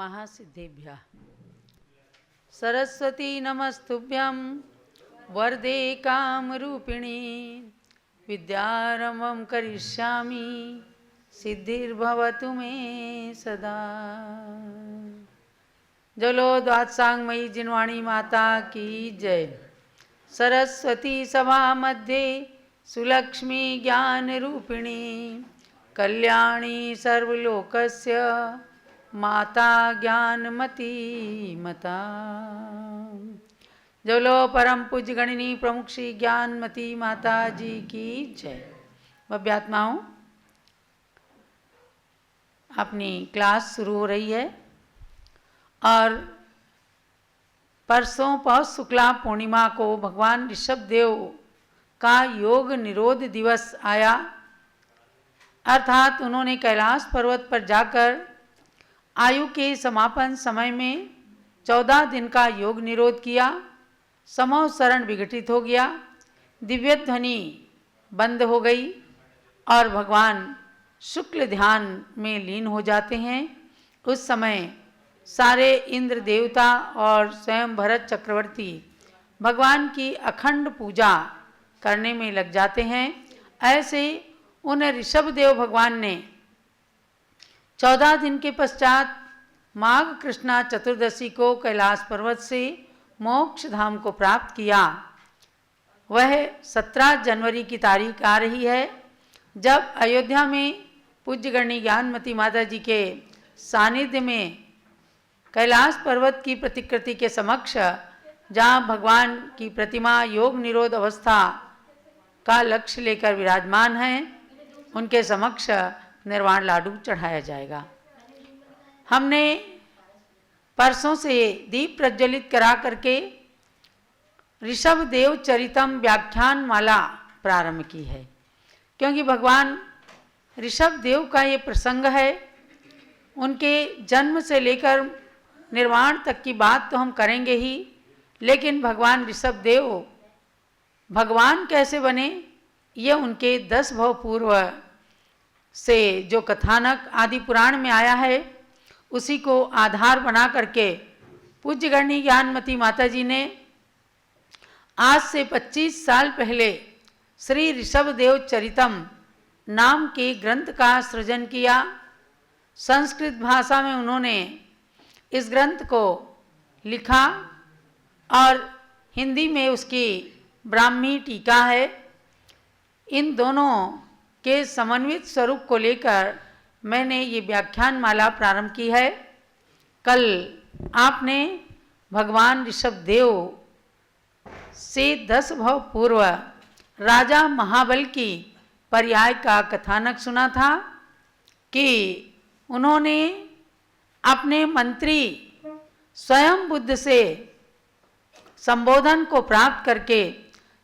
नमः सिद्धेभ्यः। सरस्वती नमस्तुभ्यं वरदे कामरूपिणी विद्यारम्भं करिष्यामि सिद्धिर्भवतु मे सदा। जलो द्वात्सांगमयी जिनवाणी माता की जय। सरस्वती सभा मध्ये सुलक्ष्मी ज्ञान रूपिणी कल्याणी सर्वलोकस्य माता ज्ञानमती मता। जलो परम पूज्य गणिनी प्रमुख श्री ज्ञानमती माता जी की जय। भव्यात्माओं, अपनी क्लास शुरू हो रही है और परसों पौष शुक्ला पूर्णिमा को भगवान ऋषभदेव का योग निरोध दिवस आया, अर्थात उन्होंने कैलाश पर्वत पर जाकर आयु के समापन समय में 14 दिन का योग निरोध किया। समूह शरण विघटित हो गया, दिव्य ध्वनि बंद हो गई और भगवान शुक्ल ध्यान में लीन हो जाते हैं। उस समय सारे इंद्र देवता और स्वयं भरत चक्रवर्ती भगवान की अखंड पूजा करने में लग जाते हैं। ऐसे उन ऋषभदेव भगवान ने 14 दिन के पश्चात माघ कृष्णा चतुर्दशी को कैलाश पर्वत से मोक्ष धाम को प्राप्त किया। वह 17 जनवरी की तारीख आ रही है, जब अयोध्या में पूज्य गणनी ज्ञानमती माता जी के सानिध्य में कैलाश पर्वत की प्रतिकृति के समक्ष, जहाँ भगवान की प्रतिमा योग निरोध अवस्था का लक्ष्य लेकर विराजमान है, उनके समक्ष निर्वाण लाडू चढ़ाया जाएगा। हमने परसों से दीप प्रज्वलित करा करके ऋषभदेव चरितम व्याख्यान माला प्रारंभ की है, क्योंकि भगवान ऋषभदेव का ये प्रसंग है। उनके जन्म से लेकर निर्वाण तक की बात तो हम करेंगे ही, लेकिन भगवान ऋषभदेव भगवान कैसे बने, ये उनके 10 भव पूर्व से जो कथानक आदि पुराण में आया है, उसी को आधार बना करके पूज्य गणनी ज्ञानमती माता जी ने आज से 25 साल पहले श्री ऋषभदेव चरितम नाम के ग्रंथ का सृजन किया। संस्कृत भाषा में उन्होंने इस ग्रंथ को लिखा और हिंदी में उसकी ब्राह्मी टीका है। इन दोनों के समन्वित स्वरूप को लेकर मैंने ये व्याख्यान माला प्रारंभ की है। कल आपने भगवान ऋषभदेव से 10 भव पूर्व राजा महाबल की पर्याय का कथानक सुना था कि उन्होंने अपने मंत्री स्वयं बुद्ध से संबोधन को प्राप्त करके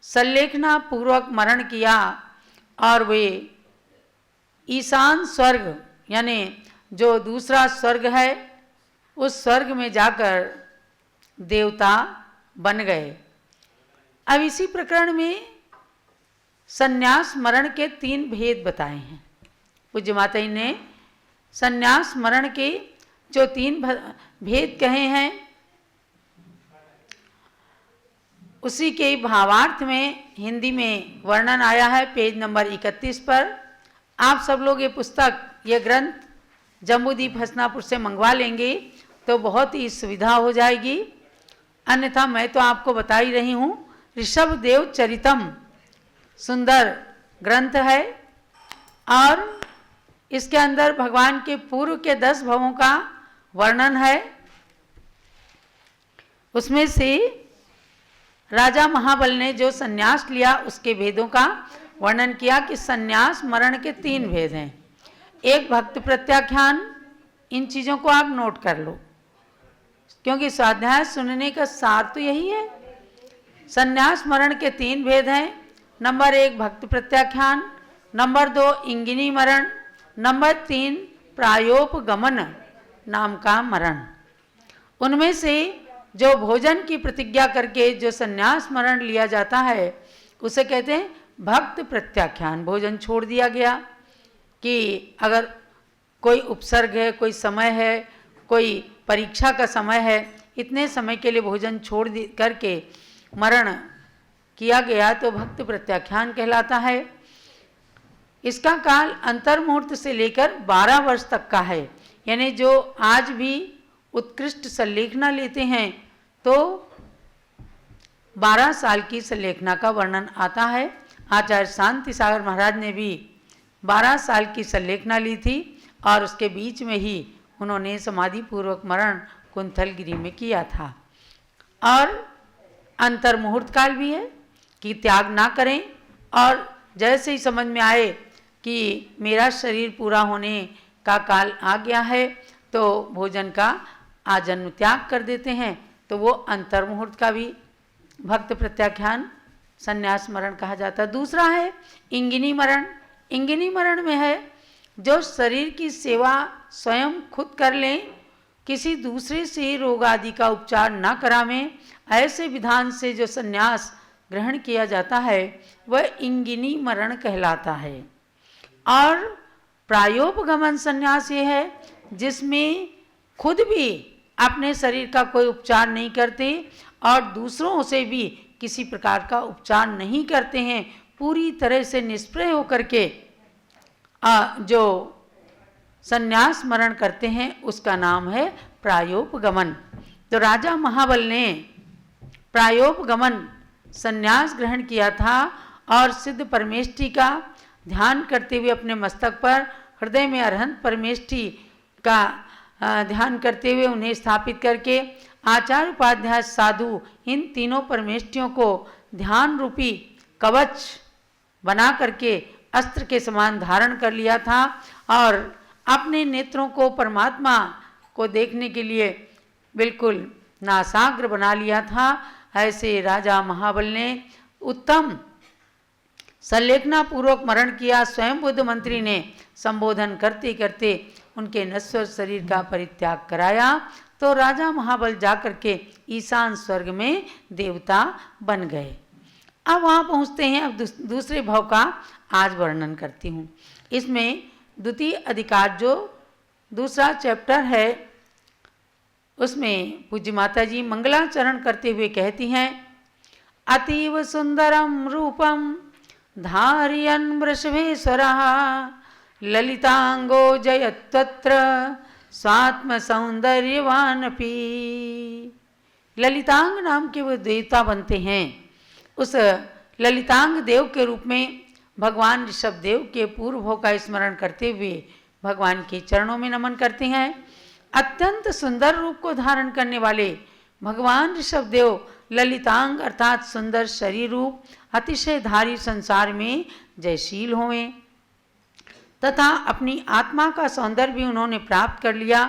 संलेखना पूर्वक मरण किया और वे ईशान स्वर्ग यानी जो दूसरा स्वर्ग है, उस स्वर्ग में जाकर देवता बन गए। अब इसी प्रकरण में संन्यास मरण के 3 भेद बताए हैं। पूज्य माता जी ने संन्यास मरण के जो 3 भेद कहे हैं, उसी के भावार्थ में हिंदी में वर्णन आया है पेज नंबर 31 पर। आप सब लोग ये पुस्तक, ये ग्रंथ जम्बूद्वीप हसनापुर से मंगवा लेंगे तो बहुत ही सुविधा हो जाएगी। अन्यथा मैं तो आपको बता ही रही हूँ, ऋषभदेव चरितम सुंदर ग्रंथ है और इसके अंदर भगवान के पूर्व के 10 भवों का वर्णन है। उसमें से राजा महाबल ने जो संन्यास लिया उसके भेदों का वर्णन किया कि संन्यास मरण के 3 भेद हैं। एक भक्त प्रत्याख्यान, इन चीज़ों को आप नोट कर लो, क्योंकि स्वाध्याय सुनने का सार तो यही है। संन्यास मरण के 3 भेद हैं। नंबर 1 भक्त प्रत्याख्यान, नंबर 2 इंगिनी मरण, नंबर 3 प्रायोपगमन नाम का मरण। उनमें से जो भोजन की प्रतिज्ञा करके जो संन्यास मरण लिया जाता है, उसे कहते हैं भक्त प्रत्याख्यान। भोजन छोड़ दिया गया कि अगर कोई उपसर्ग है, कोई समय है, कोई परीक्षा का समय है, इतने समय के लिए भोजन छोड़ करके मरण किया गया तो भक्त प्रत्याख्यान कहलाता है। इसका काल अंतर मुहूर्त से लेकर 12 वर्ष तक का है, यानी जो आज भी उत्कृष्ट संलेखना लेते हैं तो 12 साल की संलेखना का वर्णन आता है। आचार्य शांति सागर महाराज ने भी 12 साल की संलेखना ली थी और उसके बीच में ही उन्होंने समाधि पूर्वक मरण कुंथलगिरी में किया था। और अंतर मुहूर्त काल भी है कि त्याग ना करें, और जैसे ही समझ में आए कि मेरा शरीर पूरा होने का काल आ गया है तो भोजन का आजन्म त्याग कर देते हैं, तो वो अंतर मुहूर्त का भी भक्त प्रत्याख्यान संन्यास मरण कहा जाता है। दूसरा है इंगिनी मरण। इंगिनी मरण में है जो शरीर की सेवा स्वयं खुद कर लें, किसी दूसरे से रोग आदि का उपचार न करावें, ऐसे विधान से जो संन्यास ग्रहण किया जाता है वह इंगिनी मरण कहलाता है। और प्रायोपगमन संन्यास ये है जिसमें खुद भी अपने शरीर का कोई उपचार नहीं करते और दूसरों से भी किसी प्रकार का उपचार नहीं करते हैं, पूरी तरह से निष्प्रय होकर के जो संन्यास मरण करते हैं उसका नाम है प्रायोपगमन। तो राजा महाबल ने प्रायोपगमन संन्यास ग्रहण किया था और सिद्ध परमेष्ठी का ध्यान करते हुए अपने मस्तक पर हृदय में अरहंत परमेष्ठी का ध्यान करते हुए उन्हें स्थापित करके आचार्य उपाध्याय साधु इन तीनों परमेष्ठियों को ध्यान रूपी कवच बना करके अस्त्र के समान धारण कर लिया था और अपने नेत्रों को परमात्मा को देखने के लिए बिल्कुल नासाग्र बना लिया था। ऐसे राजा महाबल ने उत्तम संलेखना पूर्वक मरण किया। स्वयं बुद्ध मंत्री ने संबोधन करते करते उनके नश्वर शरीर का परित्याग कराया तो राजा महाबल जाकर के ईशान स्वर्ग में देवता बन गए। अब वहाँ पहुँचते हैं। अब दूसरे भाव का आज वर्णन करती हूँ। इसमें द्वितीय अधिकार जो दूसरा चैप्टर है उसमें पूज्य माता जी मंगलाचरण करते हुए कहती हैं, अतीव सुंदरम रूपम धारयन् वृषभेश्वरः ललितांगो जयत्वत्र स्वात्म सौंदर्यवानपि। ललितांग नाम के वो देवता बनते हैं। उस ललितांग देव के रूप में भगवान ऋषभ देव के पूर्व भोग का स्मरण करते हुए भगवान के चरणों में नमन करते हैं। अत्यंत सुंदर रूप को धारण करने वाले भगवान ऋषभ देव ललितांग अर्थात सुंदर शरीर रूप अतिशय धारी संसार में जयशील होवें तथा अपनी आत्मा का सौंदर्य भी उन्होंने प्राप्त कर लिया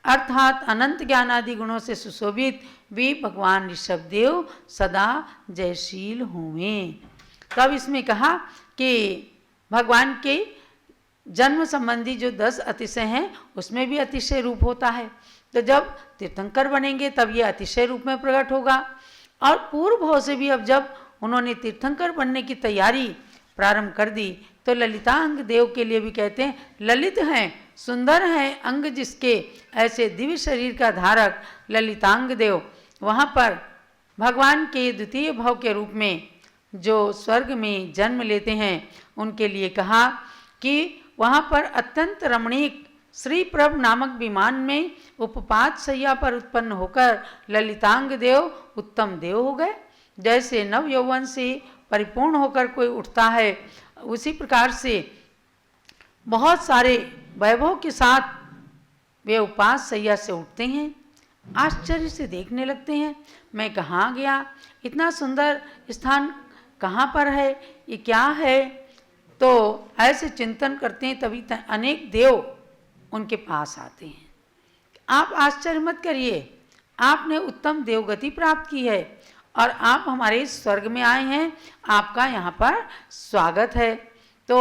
अर्थात अनंत ज्ञान आदि गुणों से सुशोभित भी भगवान ऋषभ देव सदा जयशील होवें। तब इसमें कहा कि भगवान के जन्म संबंधी जो 10 अतिशय हैं उसमें भी अतिशय रूप होता है। तो जब तीर्थंकर बनेंगे तब ये अतिशय रूप में प्रकट होगा। और पूर्व भाव से भी अब जब उन्होंने तीर्थंकर बनने की तैयारी प्रारंभ कर दी तो ललितांग देव के लिए भी कहते हैं ललित हैं, सुंदर हैं अंग जिसके, ऐसे दिव्य शरीर का धारक ललितांग देव वहाँ पर भगवान के द्वितीय भाव के रूप में जो स्वर्ग में जन्म लेते हैं उनके लिए कहा कि वहाँ पर अत्यंत रमणीक श्री प्रभ नामक विमान में उपपात शैया पर उत्पन्न होकर ललितांग देव उत्तम देव हो गए। जैसे नव यौवन से परिपूर्ण होकर कोई उठता है उसी प्रकार से बहुत सारे वैभव के साथ वे उपास शैया से उठते हैं। आश्चर्य से देखने लगते हैं मैं कहाँ गया, इतना सुंदर स्थान कहाँ पर है, ये क्या है। तो ऐसे चिंतन करते हैं तभी अनेक देव उनके पास आते हैं। आप आश्चर्य मत करिए, आपने उत्तम देवगति प्राप्त की है और आप हमारे स्वर्ग में आए हैं, आपका यहाँ पर स्वागत है। तो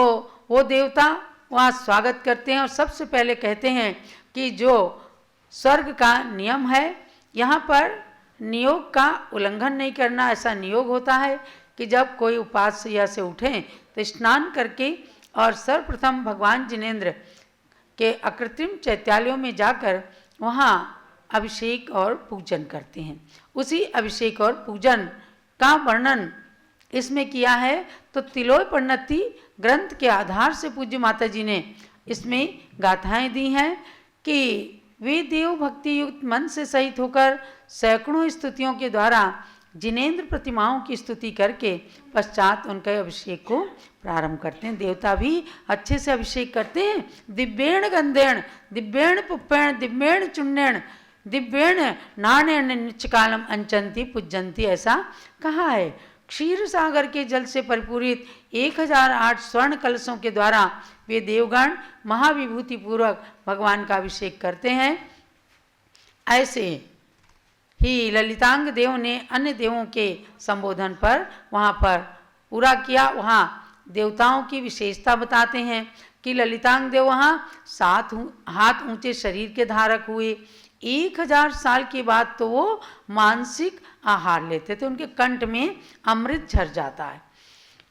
वो देवता वहाँ स्वागत करते हैं और सबसे पहले कहते हैं कि जो स्वर्ग का नियम है यहाँ पर नियोग का उल्लंघन नहीं करना। ऐसा नियोग होता है कि जब कोई उपास्य से उठें तो स्नान करके और सर्वप्रथम भगवान जिनेंद्र के अकृत्रिम चैत्यालयों में जाकर वहाँ अभिषेक और पूजन करते हैं। उसी अभिषेक और पूजन का वर्णन इसमें किया है। तो तिलोय प्रणति ग्रंथ के आधार से पूज्य माता जी ने इसमें गाथाएं दी हैं कि वे देव भक्ति युक्त मन से सहित होकर सैकड़ों स्तुतियों के द्वारा जिनेंद्र प्रतिमाओं की स्तुति करके पश्चात उनके अभिषेक को प्रारंभ करते हैं। देवता भी अच्छे से अभिषेक करते हैं। दिव्येण गंधेण दिव्येण पुप्पेण दिव्येण चुन्नेण दिव्येण नाणेण नित्यकालम अंचंती पूजंती, ऐसा कहा है। क्षीर सागर के जल से परिपूरित 1008 स्वर्ण कलशों के द्वारा वे देवगण महाविभूति पूर्वक भगवान का अभिषेक करते हैं। ऐसे ही ललितांग देव ने अन्य देवों के संबोधन पर वहाँ पर पूरा किया। वहाँ देवताओं की विशेषता बताते हैं कि ललितांग देव वहाँ 7 हाथ ऊंचे शरीर के धारक हुए। 1000 साल के बाद तो वो मानसिक आहार लेते थे, उनके कंठ में अमृत झर जाता है।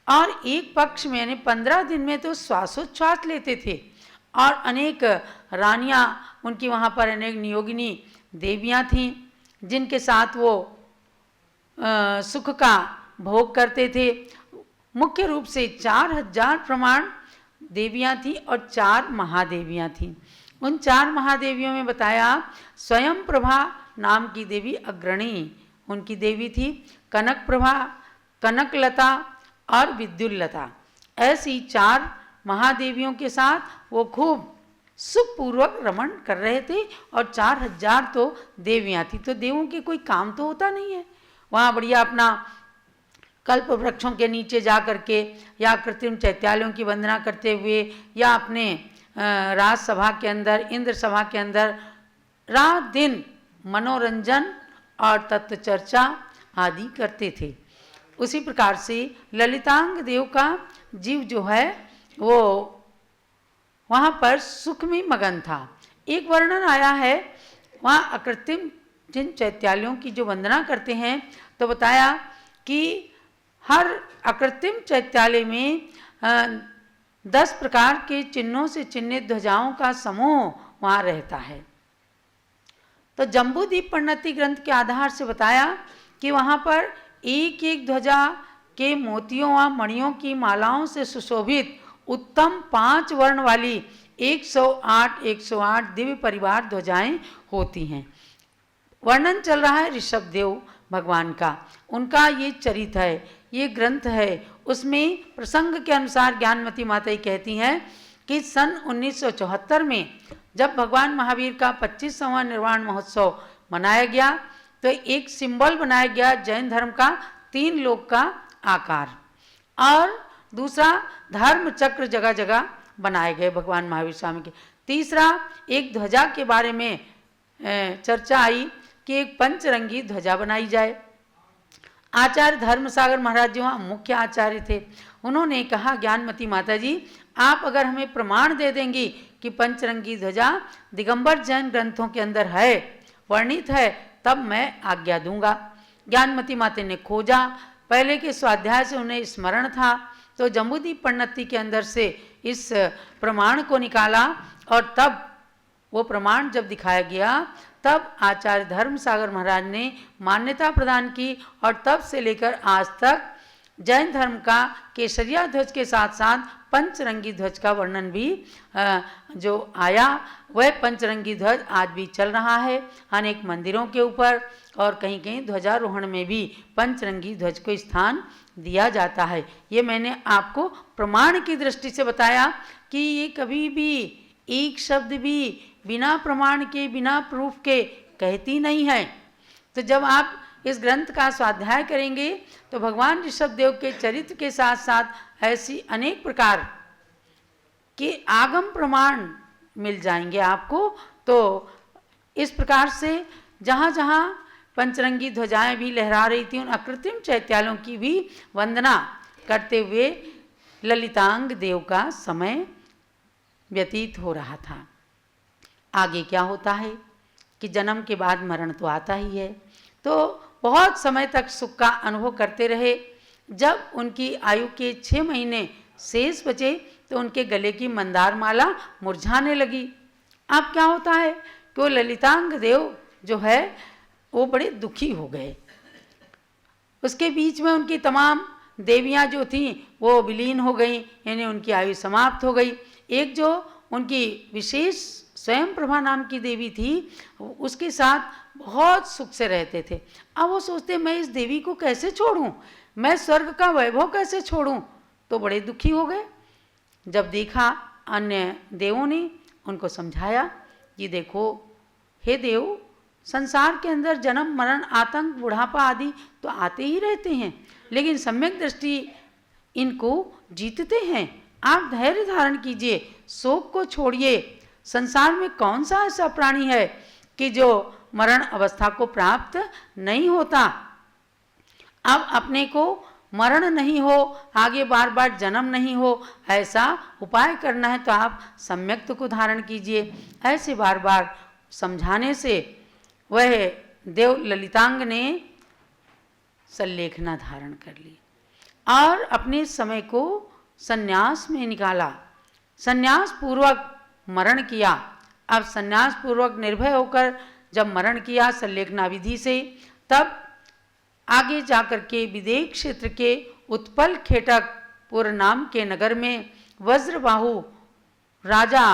और एक पक्ष में यानी 15 दिन में तो श्वासोच्छ्वास लेते थे। और अनेक रानियां उनकी वहाँ पर अनेक नियोगिनी देवियाँ थीं जिनके साथ वो सुख का भोग करते थे। मुख्य रूप से 4000 प्रमाण देवियाँ थीं और 4 महादेवियाँ थीं। उन 4 महादेवियों में बताया स्वयं प्रभा नाम की देवी अग्रणी उनकी देवी थी, कनक प्रभा, कनकलता और विद्युल्लता। ऐसी 4 महादेवियों के साथ वो खूब सुखपूर्वक रमण कर रहे थे। और 4000 तो देवियाँ थी। तो देवों के कोई काम तो होता नहीं है, वहाँ बढ़िया अपना कल्प वृक्षों के नीचे जा करके या कृत्रिम चैत्यालयों की वंदना करते हुए या अपने राजसभा के अंदर, इंद्र सभा के अंदर रात दिन मनोरंजन और तत्व चर्चा आदि करते थे। उसी प्रकार से ललितांग देव का जीव जो है वो वहाँ पर सुख में मगन था। एक वर्णन आया है, वहाँ अकृत्रिम जिन चैत्यालयों की जो वंदना करते हैं तो बताया कि हर अकृत्रिम चैत्यालय में 10 प्रकार के चिन्हों से चिन्हित ध्वजाओं का समूह वहाँ रहता है। तो जम्बूदीप प्रणति ग्रंथ के आधार से बताया कि वहाँ पर एक एक ध्वजा के मोतियों व मणियों की मालाओं से सुशोभित उत्तम 5 वर्ण वाली 108 दिव्य परिवार ध्वजाएं होती हैं। वर्णन चल रहा है ऋषभ देव भगवान का, उनका ये चरित्र है, ये ग्रंथ है। उसमें प्रसंग के अनुसार ज्ञानमती माता ही कहती हैं कि सन 1974 में जब भगवान महावीर का 25वां निर्वाण महोत्सव मनाया गया तो एक सिंबल बनाया गया जैन धर्म का 3 लोक का आकार, और दूसरा धर्म चक्र जगह जगह बनाए गए भगवान महावीर स्वामी के। तीसरा एक ध्वजा के बारे में चर्चा आई कि एक पंचरंगी ध्वजा बनाई जाए। आचार्य धर्मसागर महाराज जी वहाँ मुख्य आचार्य थे। उन्होंने कहा ज्ञानमती माता जी आप अगर हमें प्रमाण दे देंगी कि पंचरंगी ध्वजा दिगंबर जैन ग्रंथों के अंदर है, वर्णित है, तब मैं आज्ञा दूंगा। ज्ञानमती माता ने खोजा, पहले के स्वाध्याय से उन्हें स्मरण था तो जम्बूदीप प्रणति के अंदर से इस प्रमाण को निकाला और तब वो प्रमाण जब दिखाया गया तब आचार्य धर्मसागर महाराज ने मान्यता प्रदान की। और तब से लेकर आज तक जैन धर्म का केसरिया ध्वज के साथ साथ पंचरंगी ध्वज का वर्णन भी जो आया वह पंचरंगी ध्वज आज भी चल रहा है अनेक मंदिरों के ऊपर, और कहीं कहीं ध्वजारोहण में भी पंचरंगी ध्वज को स्थान दिया जाता है। ये मैंने आपको प्रमाण की दृष्टि से बताया कि ये कभी भी एक शब्द भी बिना प्रमाण के, बिना प्रूफ के कहती नहीं है। तो जब आप इस ग्रंथ का स्वाध्याय करेंगे तो भगवान ऋषभ देव के चरित्र के साथ साथ ऐसी अनेक प्रकार के आगम प्रमाण मिल जाएंगे आपको। तो इस प्रकार से जहाँ जहाँ पंचरंगी ध्वजाएं भी लहरा रही थी उन अकृत्रिम चैत्यालों की भी वंदना करते हुए ललितांग देव का समय व्यतीत हो रहा था। आगे क्या होता है कि जन्म के बाद मरण तो आता ही है। तो बहुत समय तक सुख का अनुभव करते रहे। जब उनकी आयु के 6 महीने शेष बचे तो उनके गले की मंदार माला मुरझाने लगी। अब क्या होता है कि वो ललितांग देव जो है वो बड़े दुखी हो गए। उसके बीच में उनकी तमाम देवियां जो थीं वो विलीन हो गई, यानी उनकी आयु समाप्त हो गई। एक जो उनकी विशेष स्वयं प्रभा नाम की देवी थी, उसके साथ बहुत सुख से रहते थे। अब वो सोचते मैं इस देवी को कैसे छोड़ूं, मैं स्वर्ग का वैभव कैसे छोड़ूं, तो बड़े दुखी हो गए। जब देखा अन्य देवों ने उनको समझाया कि देखो हे देव, संसार के अंदर जन्म मरण आतंक बुढ़ापा आदि तो आते ही रहते हैं, लेकिन सम्यक दृष्टि इनको जीतते हैं। आप धैर्य धारण कीजिए, शोक को छोड़िए। संसार में कौन सा ऐसा प्राणी है कि जो मरण अवस्था को प्राप्त नहीं होता। अब अपने को मरण नहीं हो, आगे बार बार जन्म नहीं हो, ऐसा उपाय करना है तो आप सम्यक्त को धारण कीजिए। ऐसे बार बार समझाने से वह देव ललितांग ने सल्लेखना धारण कर ली और अपने समय को संन्यास में निकाला। संन्यास पूर्वक मरण किया। अब संन्यास पूर्वक निर्भय होकर जब मरण किया सल्लेखना विधि से, तब आगे जाकर के विदेह क्षेत्र के उत्पल खेटकपुर नाम के नगर में वज्रबाहु राजा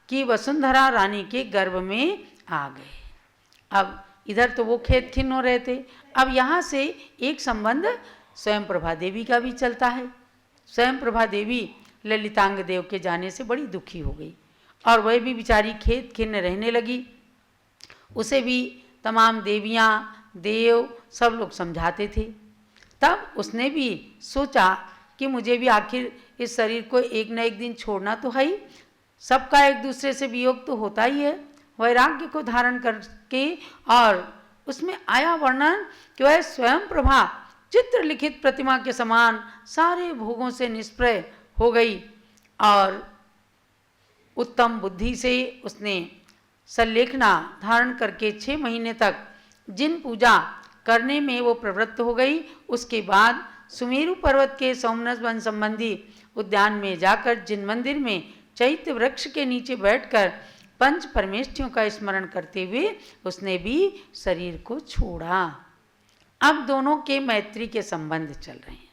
की वसुंधरा रानी के गर्भ में आ गए। अब इधर तो वो खेत खिन्न हो रहे थे, अब यहाँ से एक संबंध स्वयं प्रभा देवी का भी चलता है। स्वयं प्रभा देवी ललितांग देव के जाने से बड़ी दुखी हो गई और वह भी बेचारी खेत खिन्न रहने लगी। उसे भी तमाम देवियाँ देव सब लोग समझाते थे। तब उसने भी सोचा कि मुझे भी आखिर इस शरीर को एक न एक दिन छोड़ना तो है ही, सबका एक दूसरे से वियोग तो होता ही है। वैराग्य को धारण करके और उसमें आया वर्णन कि वह स्वयं प्रभा चित्र लिखित प्रतिमा के समान सारे भोगों से निष्प्रय हो गई और उत्तम बुद्धि से उसने सल्लेखना धारण करके 6 महीने तक जिन पूजा करने में वो प्रवृत्त हो गई, उसके बाद सुमेरु पर्वत के सोमनस वन संबंधी उद्यान में जाकर जिन मंदिर में चैत्य वृक्ष के नीचे बैठकर पंच परमेष्ठियों का स्मरण करते हुए उसने भी शरीर को छोड़ा। अब दोनों के मैत्री के संबंध चल रहे हैं।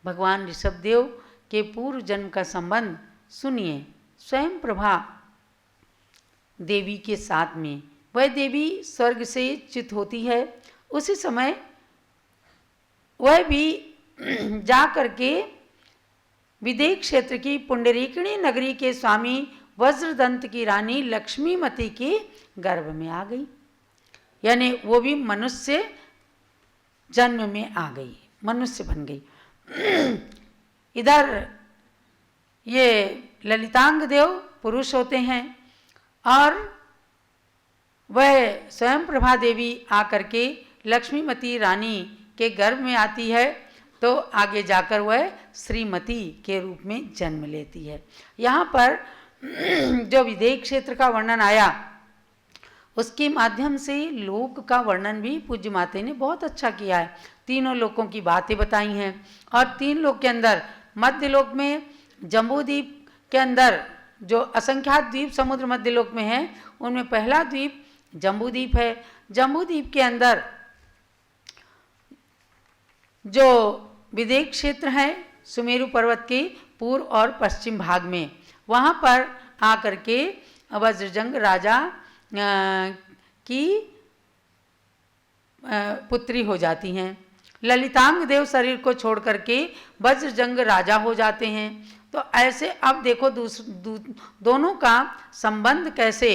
भगवान ऋषभदेव के पूर्व जन्म का संबंध सुनिए। स्वयं प्रभा देवी के साथ में वह देवी स्वर्ग से च्युत होती है, उसी समय वह भी जा करके विदेह क्षेत्र की पुंडरीकिणी नगरी के स्वामी वज्रदंत की रानी लक्ष्मीमती के गर्भ में आ गई, यानी वो भी मनुष्य जन्म में आ गई, मनुष्य बन गई। इधर ये ललितांग देव पुरुष होते हैं और वह स्वयं प्रभा देवी आकर के लक्ष्मीमती रानी के गर्भ में आती है, तो आगे जाकर वह श्रीमती के रूप में जन्म लेती है। यहाँ पर जो विदेह क्षेत्र का वर्णन आया उसके माध्यम से लोक का वर्णन भी पूज्य माते ने बहुत अच्छा किया है। तीनों लोकों की बातें बताई हैं और 3 लोक के अंदर मध्य लोक में जम्बूद्वीप के अंदर जो असंख्यात द्वीप समुद्र मध्य लोक में है, उनमें पहला द्वीप जम्बूद्वीप है। जम्बूद्वीप के अंदर जो विदेह क्षेत्र है सुमेरु पर्वत के पूर्व और पश्चिम भाग में, वहाँ पर आकर के वज्रजंग राजा की पुत्री हो जाती हैं। ललितांग देव शरीर को छोड़ करके वज्रजंग राजा हो जाते हैं। तो ऐसे अब देखो दोनों का संबंध कैसे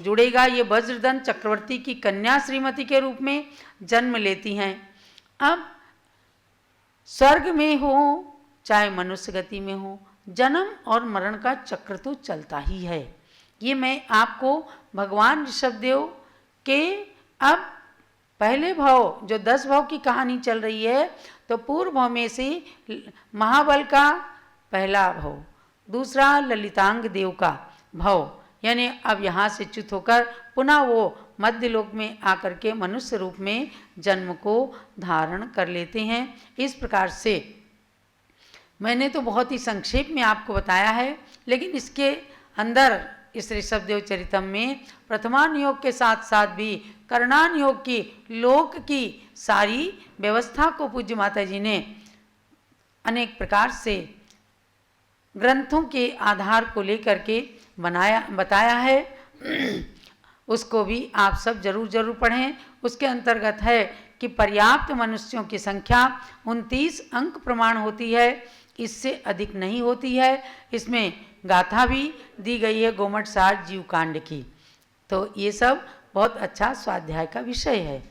जुड़ेगा। ये वज्रदंत चक्रवर्ती की कन्या श्रीमती के रूप में जन्म लेती हैं। अब स्वर्ग में हो चाहे मनुष्य गति में हो, जन्म और मरण का चक्र तो चलता ही है। ये मैं आपको भगवान ऋषभदेव के अब पहले भाव जो 10 भाव की कहानी चल रही है, तो पूर्व भाव में से महाबल का पहला भाव, दूसरा ललितांग देव का भाव, यानी अब यहाँ से च्युत होकर पुनः वो मध्य लोक में आकर के मनुष्य रूप में जन्म को धारण कर लेते हैं। इस प्रकार से मैंने तो बहुत ही संक्षेप में आपको बताया है, लेकिन इसके अंदर इस ऋषभदेव चरितम में प्रथमान योग के साथ साथ भी करणान योग की लोक की सारी व्यवस्था को पूज्य माता जी ने अनेक प्रकार से ग्रंथों के आधार को लेकर के बताया है। उसको भी आप सब जरूर पढ़ें। उसके अंतर्गत है कि पर्याप्त मनुष्यों की संख्या 29 अंक प्रमाण होती है, इससे अधिक नहीं होती है। इसमें गाथा भी दी गई है गोमट सार जीव कांड की। तो ये सब बहुत अच्छा स्वाध्याय का विषय है।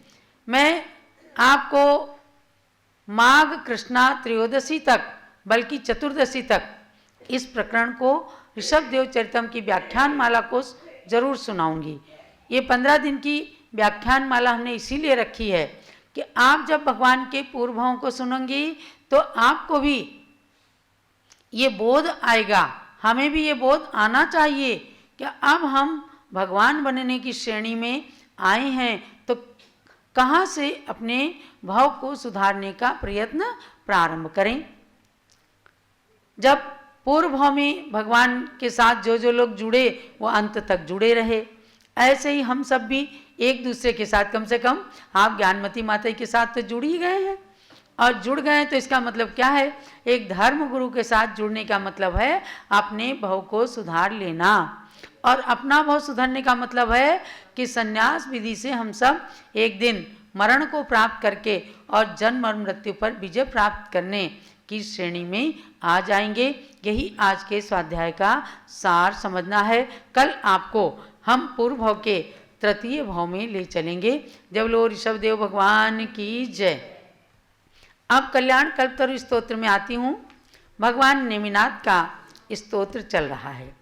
मैं आपको माघ कृष्णा त्रयोदशी तक, बल्कि चतुर्दशी तक इस प्रकरण को ऋषभदेव चरितम की व्याख्यान माला को जरूर सुनाऊंगी। ये 15 दिन की व्याख्यान माला हमने इसीलिए रखी है कि आप जब भगवान के पूर्वों को सुनेंगी तो आपको भी ये बोध आएगा, हमें भी ये बोध आना चाहिए कि अब हम भगवान बनने की श्रेणी में आए हैं तो कहाँ से अपने भाव को सुधारने का प्रयत्न प्रारंभ करें। जब पूर्व भाव में भगवान के साथ जो लोग जुड़े वो अंत तक जुड़े रहे, ऐसे ही हम सब भी एक दूसरे के साथ, कम से कम आप ज्ञानमती माता के साथ तो जुड़ ही गए हैं। और जुड़ गए तो इसका मतलब क्या है? एक धर्म गुरु के साथ जुड़ने का मतलब है अपने भाव को सुधार लेना। और अपना भाव सुधारने का मतलब है कि संन्यास विधि से हम सब एक दिन मरण को प्राप्त करके और जन्म और मृत्यु पर विजय प्राप्त करने की श्रेणी में आ जाएंगे। यही आज के स्वाध्याय का सार समझना है। कल आपको हम पूर्व भाव के तृतीय भाव में ले चलेंगे। जब लो ऋषभदेव भगवान की जय। अब कल्याण कल्पतरु स्तोत्र में आती हूँ। भगवान नेमिनाथ का स्तोत्र चल रहा है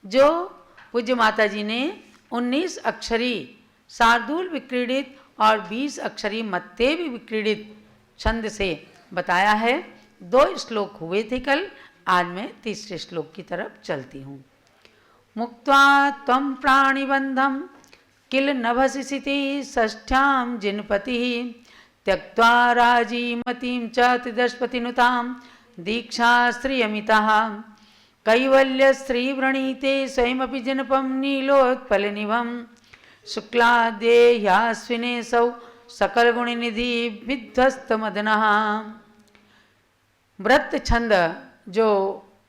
जो पूज्य माता जी ने 19 अक्षरी शार्दूल विक्रीडित और 20 अक्षरी मत्तेवी विक्रीडित छंद से बताया है। 2 श्लोक हुए थे कल, आज मैं तीसरे श्लोक की तरफ चलती हूँ। मुक्त्वा त्वं प्राणिबन्धं किल नभसिसिति षष्ठ्यां जिनपतिः त्यक्त्वा राजीमतीं च त्रिदशपतिनुतां दीक्षास्त्रियमितः कैवल्यश्रीव्रणीते स्वयमपि जिनपं नीलोत्पलनिभं शुक्लादेह्यास्विनेसौ सकलगुणनिधि विध्वस्तमदनः। व्रत छंद जो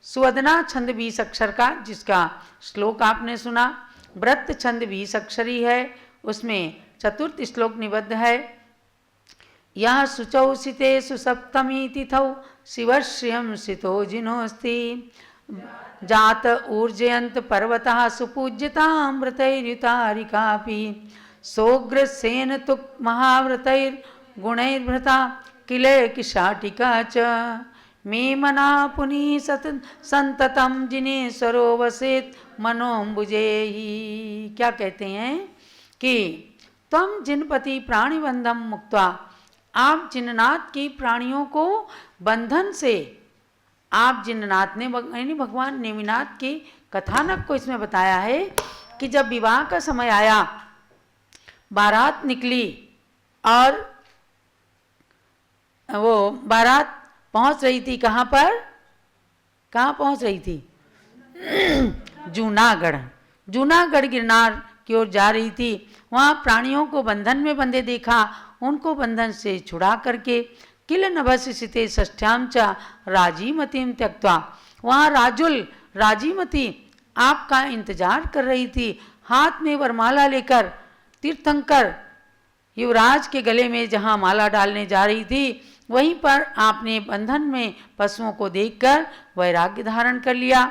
सुवदना छंद 20 अक्षर का, जिसका श्लोक आपने सुना, व्रत छंद 20 अक्षरी है। उसमें चतुर्थ श्लोक निबद्ध है। यह शुचौ सिते सुसप्तमी तिथौ शिवश्रियं सितो जिनोस्ति जात ऊर्जयंत पर्वतः सुपूज्यतामृतैर्युतारिकापि सोग्रसेन तुक महाव्रतैर्गुणैर्भृता किलैकिशाटिका च मे मना पुनी संततम जिनेश्वरो वसेत मनोम्बुजे ही। क्या कहते हैं कि तम जिनपति प्राणिबंधम मुक्त्वा, आप जिननाथ की प्राणियों को बंधन से, आप जिननाथ ने यानी भगवान नेमिनाथ की कथानक को इसमें बताया है कि जब विवाह का समय आया, बारात निकली और वो बारात पहुंच रही थी कहाँ पर? कहाँ पहुंच रही थी? जूनागढ़ गिरनार की ओर जा रही थी। वहाँ प्राणियों को बंधन में बंधे देखा, उनको बंधन से छुड़ा करके किल नभसिसिते षष्ठ्यां च राजीमतीं त्यक्त्वा, वहाँ राजीमती आपका इंतजार कर रही थी, हाथ में वरमाला लेकर तीर्थंकर युवराज के गले में जहाँ माला डालने जा रही थी, वहीं पर आपने बंधन में पशुओं को देखकर वैराग्य धारण कर लिया।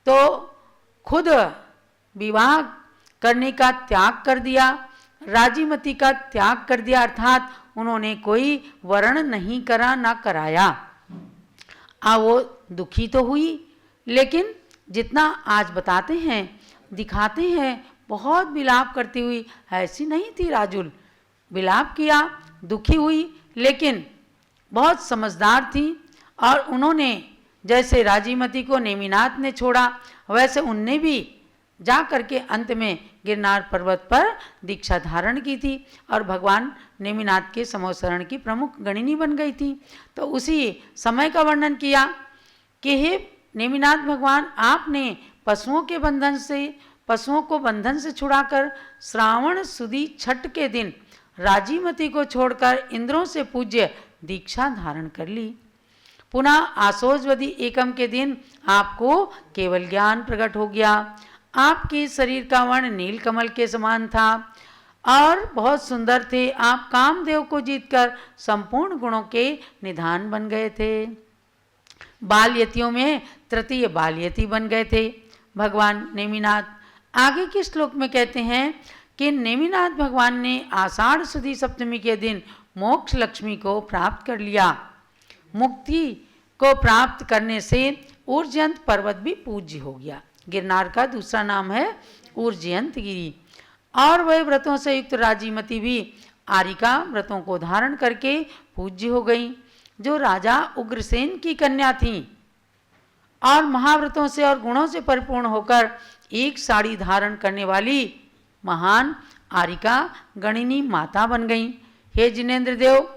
तो खुद विवाह करने का त्याग कर दिया, राजीमती का त्याग कर दिया, अर्थात उन्होंने कोई वर्ण नहीं करा ना कराया। वो दुखी तो हुई, लेकिन जितना आज बताते हैं दिखाते हैं, बहुत विलाप करती हुई ऐसी नहीं थी राजुल। विलाप किया, दुखी हुई, लेकिन बहुत समझदार थी। और उन्होंने जैसे राजीमती को नेमिनाथ ने छोड़ा, वैसे उनने भी जा करके अंत में गिरनार पर्वत पर दीक्षा धारण की थी और भगवान नेमिनाथ के समोसरण की प्रमुख गणिनी बन गई थी। तो उसी समय का वर्णन किया कि हे नेमिनाथ भगवान, आपने पशुओं के बंधन से, पशुओं को बंधन से छुड़ाकर श्रावण सुदी छठ के दिन राजीमती को छोड़कर इंद्रों से पूज्य दीक्षा धारण कर ली। पुनः आसोजवदी एकम के दिन आपको केवल ज्ञान प्रकट हो गया। आपके शरीर का वर्ण नील कमल के समान था और बहुत सुंदर थे। आप कामदेव को जीतकर संपूर्ण गुणों के निधान बन गए थे। बालयतियों में तृतीय बालयति बन गए थे भगवान नेमिनाथ। आगे के श्लोक में कहते हैं कि नेमिनाथ भगवान ने आषाढ़ सुदी सप्तमी के दिन मोक्ष लक्ष्मी को प्राप्त कर लिया। मुक्ति को प्राप्त करने से ऊर्जयंत पर्वत भी पूज्य हो गया। गिरनार का दूसरा नाम है ऊर्जयंत गिरी। और वह व्रतों से युक्त राजीमती भी आरिका व्रतों को धारण करके पूज्य हो गई, जो राजा उग्रसेन की कन्या थी और महाव्रतों से और गुणों से परिपूर्ण होकर एक साड़ी धारण करने वाली महान आरिका गणिनी माता बन गई। हे जिनेन्द्र देव,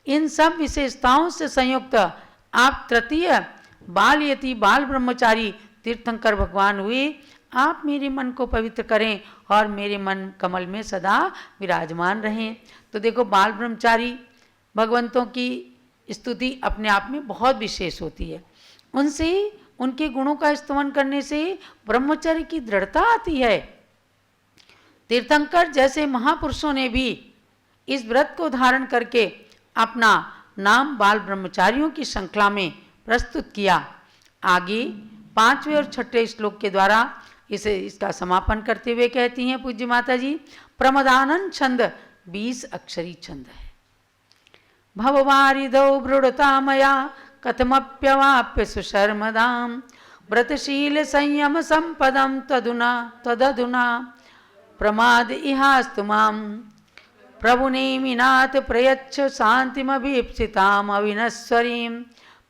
इन सब विशेषताओं से संयुक्त आप तृतीय बालयति बाल ब्रह्मचारी तीर्थंकर भगवान हुए। आप मेरे मन को पवित्र करें और मेरे मन कमल में सदा विराजमान रहें। तो देखो, बाल ब्रह्मचारी भगवंतों की स्तुति अपने आप में बहुत विशेष होती है। उनसे उनके गुणों का स्तमन करने से ब्रह्मचर्य की दृढ़ता आती है। तीर्थंकर जैसे महापुरुषों ने भी इस व्रत को धारण करके अपना नाम बाल ब्रह्मचारियों की श्रृंखला में प्रस्तुत किया। आगे 5वें और 6ठे श्लोक के द्वारा इसका समापन करते हुए कहती हैं पूज्य माता जी, प्रमदानंद छंद 20 अक्षरी छंद है। भववारिदौ वृणुता मया कथमप्यवाप्य सुशर्मदाम व्रतशील संयम संपदम तदधुना प्रमाद इहास्तु माम प्रभुनेमिनाथ प्रयच्छ शांतिमभीप्सिताम अविनश्वरीं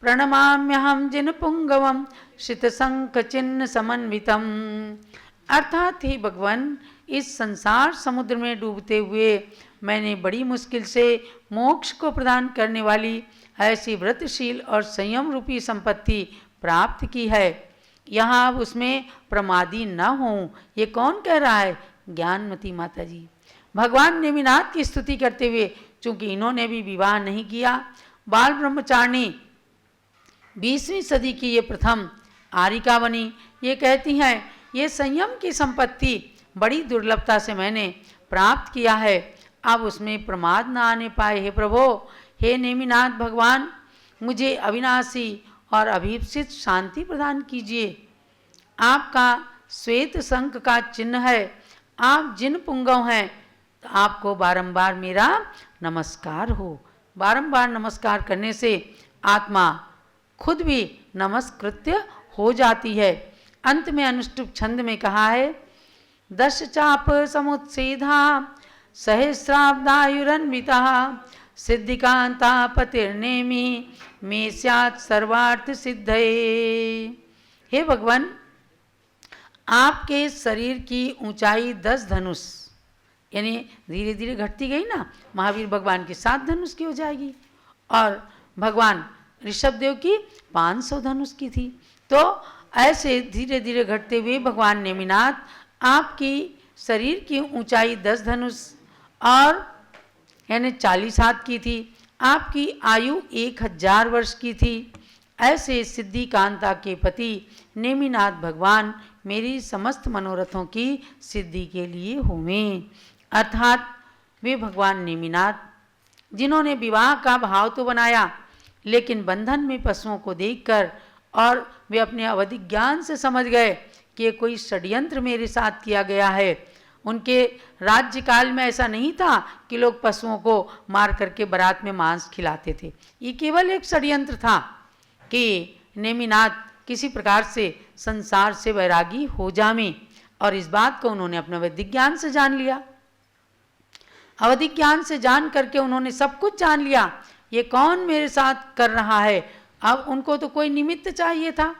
प्रणमाम्यहम जिन पुंगवम शितशंख चिन्ह समन्वितम। अर्थात ही भगवान, इस संसार समुद्र में डूबते हुए मैंने बड़ी मुश्किल से मोक्ष को प्रदान करने वाली ऐसी व्रतशील और संयम रूपी संपत्ति प्राप्त की है। यहाँ अब उसमें प्रमादी न हो, ये कौन कह रहा है? ज्ञानमती माता जी। भगवान नेमिनाथ की स्तुति करते हुए, चूंकि इन्होंने भी विवाह नहीं किया, बाल ब्रह्मचारिणी 20वीं सदी की ये प्रथम आरिका बनी। ये कहती हैं, ये संयम की संपत्ति बड़ी दुर्लभता से मैंने प्राप्त किया है, अब उसमें प्रमाद न आने पाए। हे प्रभो, हे नेमिनाथ भगवान, मुझे अविनाशी और अभीप्सित शांति प्रदान कीजिए। आपका श्वेत शंख का चिन्ह है, आप जिन पुंगव हैं, तो आपको बारंबार मेरा नमस्कार हो। बारंबार नमस्कार करने से आत्मा खुद भी नमस्कृत्य हो जाती है। अंत में अनुष्टुप छंद में कहा है, 10 चाप समुत्सीधा सहस्राब्दायुरन्विता सिद्धिकांता पतिर्नेमी मे स्यात् सर्वार्थ सिद्धये। हे भगवान, आपके शरीर की ऊंचाई 10 धनुष, यानी धीरे धीरे घटती गई ना, महावीर भगवान की 7 धनुष की हो जाएगी और भगवान ऋषभदेव की 500 धनुष की थी। तो ऐसे धीरे धीरे घटते हुए भगवान नेमिनाथ, आपकी शरीर की ऊंचाई 10 धनुष और यानी 40 हाथ की थी। आपकी आयु 1000 वर्ष की थी। ऐसे सिद्धि कांता के पति नेमिनाथ भगवान मेरी समस्त मनोरथों की सिद्धि के लिए हुए। अर्थात वे भगवान नेमिनाथ, जिन्होंने विवाह का भाव तो बनाया, लेकिन बंधन में पशुओं को देखकर और वे अपने अवधि ज्ञान से समझ गए कि ये कोई षड्यंत्र मेरे साथ किया गया है। उनके राज्य काल में ऐसा नहीं था कि लोग पशुओं को मार करके बारात में मांस खिलाते थे। ये केवल एक षड्यंत्र था कि नेमिनाथ किसी प्रकार से संसार से वैरागी हो जामे, और इस बात को उन्होंने अपने वैदिक ज्ञान से जान लिया। अवधिक ज्ञान से जान करके उन्होंने सब कुछ जान लिया, ये कौन मेरे साथ कर रहा है। अब उनको तो कोई निमित्त चाहिए था,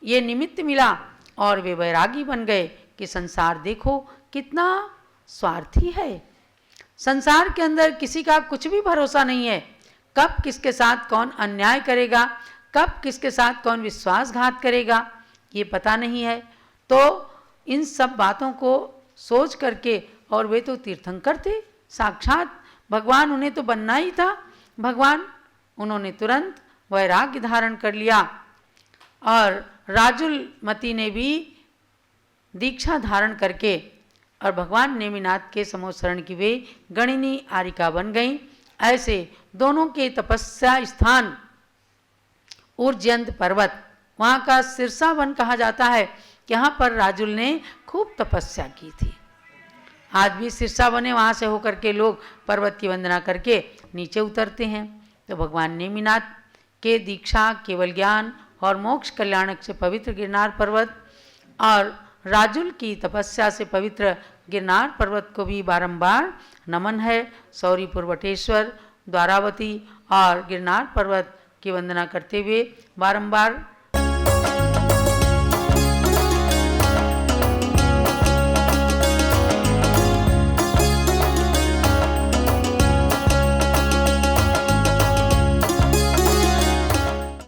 ये निमित्त मिला और वे वैरागी बन गए कि संसार देखो कितना स्वार्थी है। संसार के अंदर किसी का कुछ भी भरोसा नहीं है, कब किसके साथ कौन अन्याय करेगा, कब किसके साथ कौन विश्वासघात करेगा, ये पता नहीं है। तो इन सब बातों को सोच करके, और वे तो तीर्थंकर थे, साक्षात भगवान, उन्हें तो बनना ही था भगवान। उन्होंने तुरंत वैराग्य धारण कर लिया। और राजुलमती ने भी दीक्षा धारण करके और भगवान नेमिनाथ के समोसरण की वे गणिनी आरिका बन गईं। ऐसे दोनों के तपस्या स्थान उर्जयंत पर्वत, वहाँ का सिरसा वन कहा जाता है, यहाँ पर राजुल ने खूब तपस्या की थी। आज भी सिरसा बने, वहाँ से होकर के लोग पर्वत की वंदना करके नीचे उतरते हैं। तो भगवान नेमिनाथ के दीक्षा, केवल ज्ञान और मोक्ष कल्याणक से पवित्र गिरनार पर्वत और राजुल की तपस्या से पवित्र गिरनार पर्वत को भी बारंबार नमन है। सौरीपुर वटेश्वर, द्वारावती और गिरनार पर्वत की वंदना करते हुए बारंबार